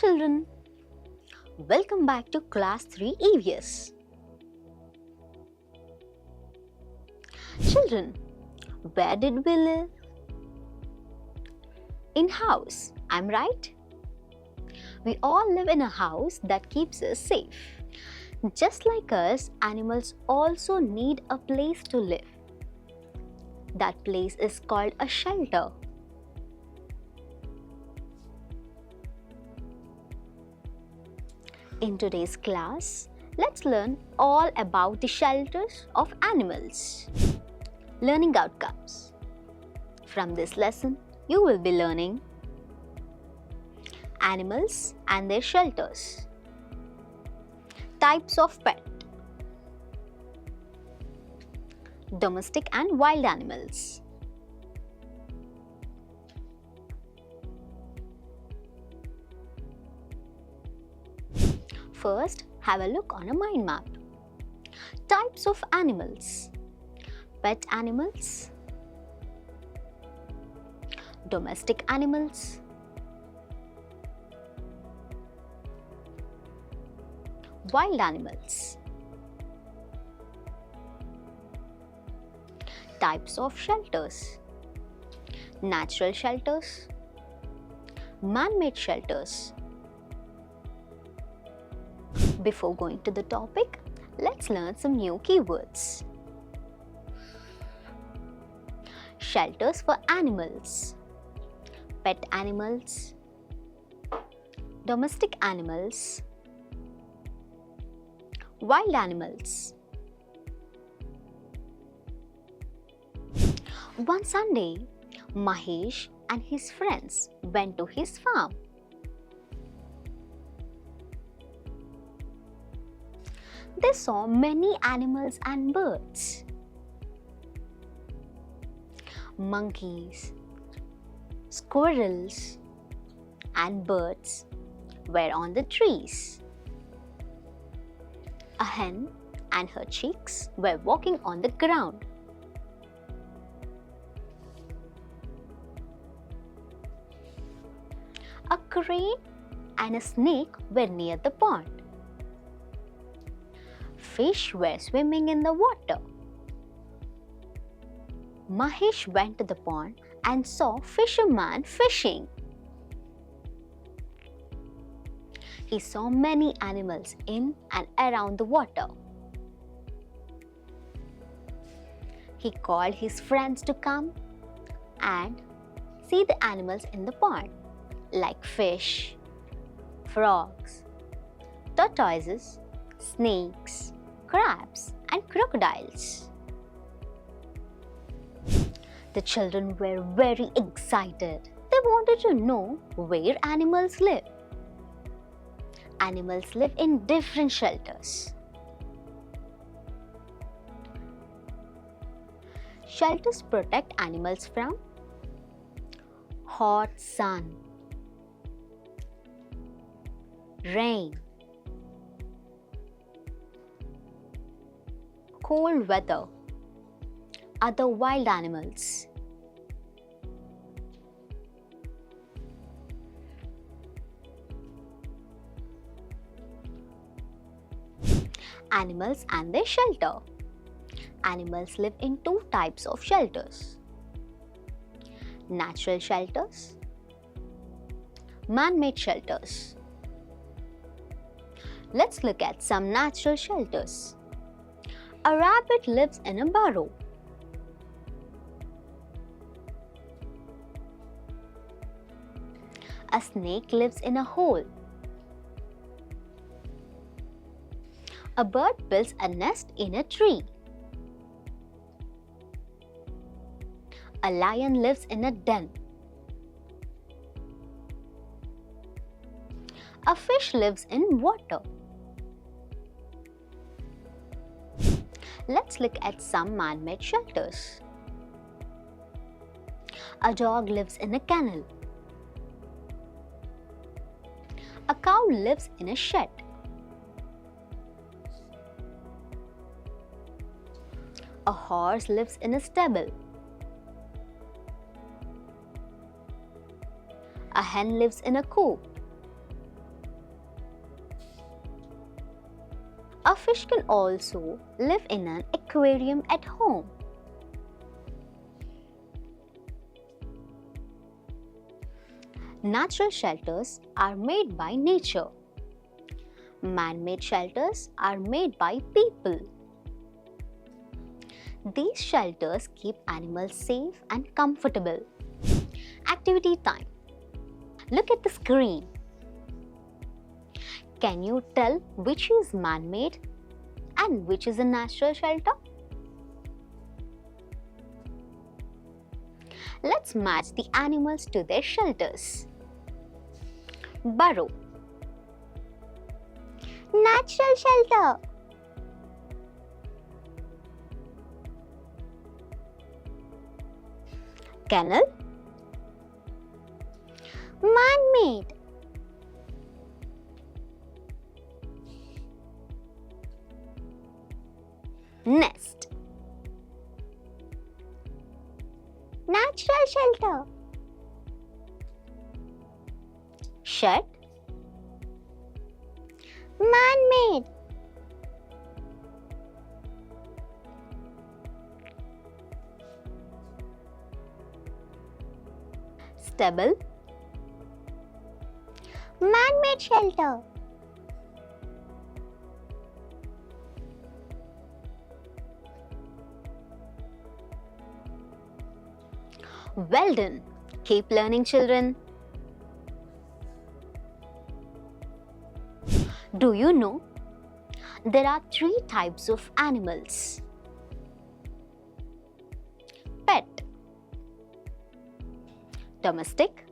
children, welcome back to class 3 EVS. Children, where did we live? In house, I'm right? We all live in a house that keeps us safe. Just like us, animals also need a place to live. That place is called a shelter. In today's class, let's learn all about the shelters of animals. Learning outcomes. From this lesson, you will be learning animals and their shelters, types of pet, domestic and wild animals, first, have a look on a mind map. Types of animals: pet animals, domestic animals, wild animals. Types of shelters: natural shelters, man-made shelters. Before going to the topic, let's learn some new keywords. Shelters for animals: pet animals, domestic animals, wild animals. One Sunday, Mahesh and his friends went to his farm. They saw many animals and birds. Monkeys, squirrels, and birds were on the trees. A hen and her chicks were walking on the ground. A crane and a snake were near the pond. Fish were swimming in the water. Mahesh went to the pond and saw fisherman fishing. He saw many animals in and around the water. He called his friends to come and see the animals in the pond, like fish, frogs, tortoises, snakes, crabs, and crocodiles. The children were very excited. They wanted to know where animals live. Animals live in different shelters. Shelters protect animals from hot sun, rain, cold weather, other wild animals. Animals and their shelter. Animals live in two types of shelters: natural shelters, man-made shelters. Let's look at some natural shelters. A rabbit lives in a burrow. A snake lives in a hole. A bird builds a nest in a tree. A lion lives in a den. A fish lives in water. Let's look at some man-made shelters. A dog lives in a kennel. A cow lives in a shed. A horse lives in a stable. A hen lives in a coop. A fish can also live in an aquarium at home. Natural shelters are made by nature. Man-made shelters are made by people. These shelters keep animals safe and comfortable. Activity time. Look at the screen. Can you tell which is man-made and which is a natural shelter? Let's match the animals to their shelters. Burrow. Natural shelter. Kennel. Man-made. Nest. Natural shelter. Shed. Man-made. Stable. Man-made shelter. Well done. Keep learning, children. Do you know there are 3 types of animals? Pet, domestic,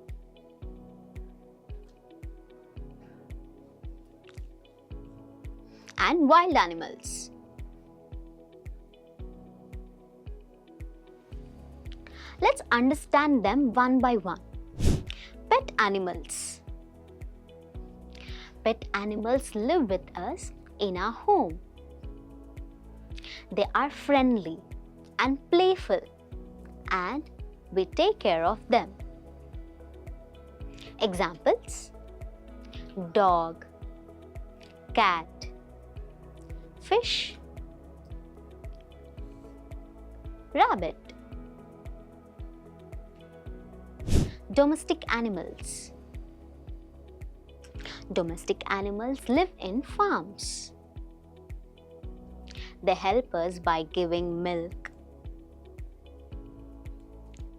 and wild animals. Let's understand them one by one. Pet animals. Pet animals live with us in our home. They are friendly and playful, and we take care of them. Examples: dog, cat, fish, rabbit. Domestic animals. Domestic animals live in farms. They help us by giving milk,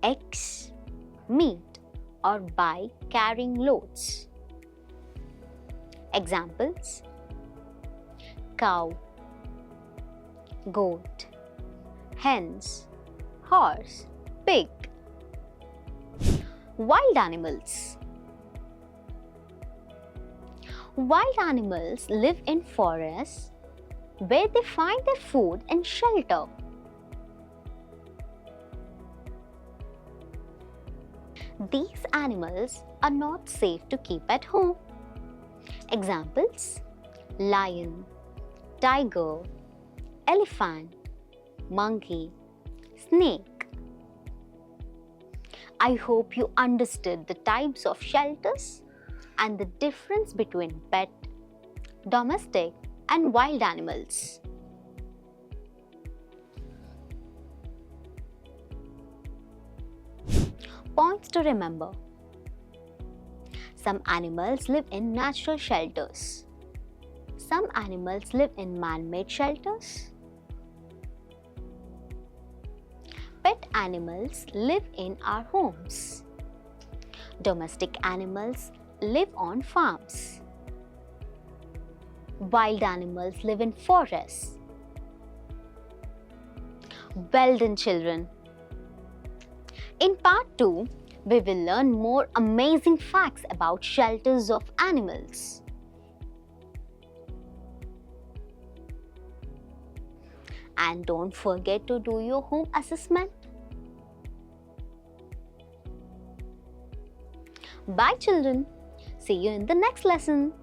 eggs, meat, or by carrying loads. Examples: cow, goat, hens, horse, pig. Wild animals. Wild animals live in forests where they find their food and shelter. These animals are not safe to keep at home. Examples: lion, tiger, elephant, monkey, snake. I hope you understood the types of shelters and the difference between pet, domestic, and wild animals. Points to remember. Some animals live in natural shelters. Some animals live in man-made shelters. Pet animals live in our homes. Domestic animals live on farms. Wild animals live in forests. Well done, children. In part 2, we will learn more amazing facts about shelters of animals. And don't forget to do your home assessment. Bye, children. See you in the next lesson.